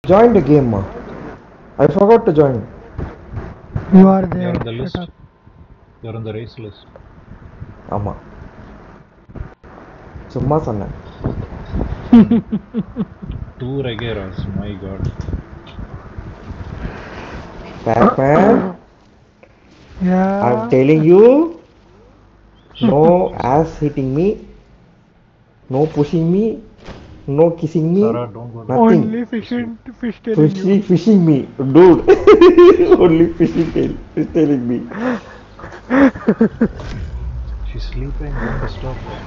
Join the game, ma. I forgot to join. You are there. You're on the Shut list. up. You're on the race list. ஆமா சும்மா சொன்னேன். 2 Regeras, my god. Pac-Man, Yeah. I'm telling you, no ass hitting me, no pushing me, no kissing me, Sarah, don't go there. nothing. Only fish telling you. Fishing me, dude. Only fishing tail is telling me. She's sleeping, don't disturb her.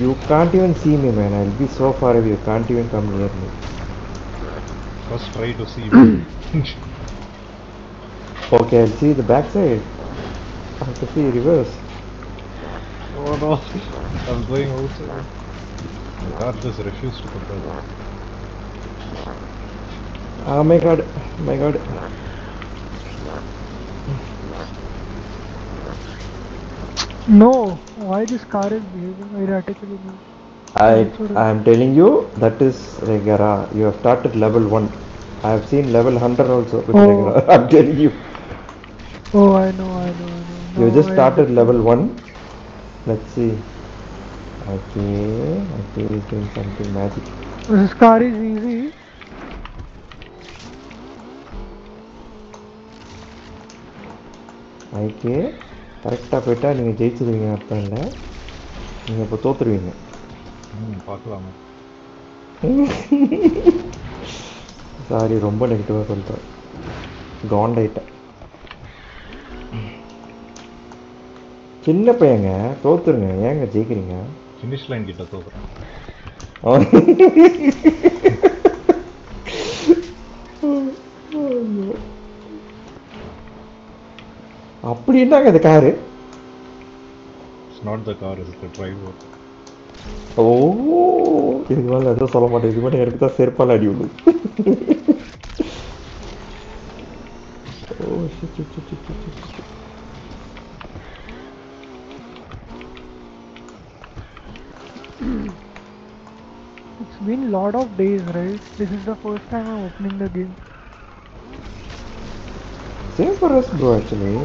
You can't even see me, man. I'll be so far away, you can't even come near me. First try to see me. Okay, I'll see the backside. I have to see reverse. Oh no, I'm going outside. The car just refused to come back. Oh my god, my god. No, why this car is behaving erratically? I'm telling you, that is Regera. You have started level 1. I have seen level 100 also with Regera. I'm telling you. Oh, I know. You just started level 1. Let's see. Okay, he's doing something magic. This car is easy. Okay, கரெக்டாக போயிட்டா நீங்கள் ஜெயிச்சிருவீங்க அர்த்தம் இல்லை, நீங்கள் இப்போ தோற்றுருவீங்க. பார்க்கலாமா? Sorry, ரொம்ப நெகட்டிவாக சொல்லிட்டேன். காண்டாயிட்டேன். சின்ன பையங்க, தோத்துருங்க, ஏங்க ஜெயிக்கிறீங்க? ஃபினிஷ் லைன் கிட்ட தோக்குறேன். அப்படி என்னங்க இந்த car? It's not the car, it's the driver. ஓ, இதுக்கு மேலே எதுவும் சொல்ல மாட்டேன். இது மட்டும் எனக்கு தான் செருப்பால் அடி விடும். ஓ It's been a lot of days, right? This is the first time I'm opening the game. Same for us, bro, actually.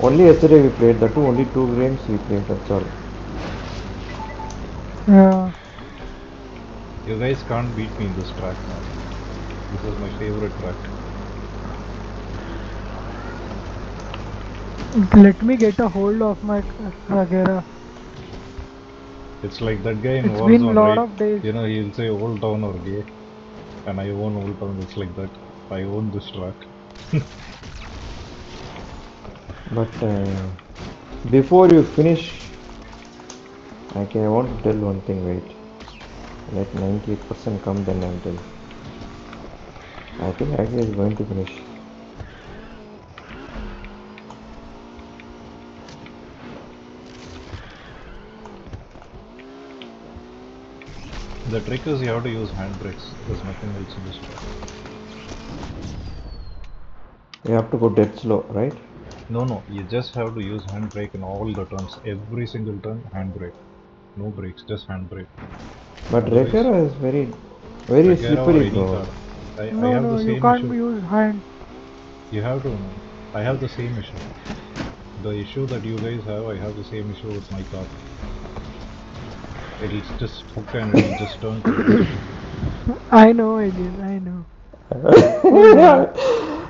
Only yesterday we played that too, only 2 games we played, that's all. Yeah. You guys can't beat me in this track now. This is my favorite track. Let me get a hold of my Regera. It's like that guy in Warzone, right? It's been a lot of days. You know, he'll say Old Town or gay. And I own Old Town, it's like that. I own this track. But before you finish, okay, I want to tell one thing, wait. Let 98% come, then I'll tell. I think Agni is going to finish. The trick is you have to use handbrakes. There's nothing else in this track. You have to go dead slow, right? No, you just have to use handbrake in all the turns. Every single turn, handbrake. No brakes, just handbrake. But Regera is very slippery, bro. I have the same you can't issue. use hand. You have to. I have the same issue. The issue that you guys have, I have the same issue with my car. It'll just hook and it'll just turn to I know, Alien, I know.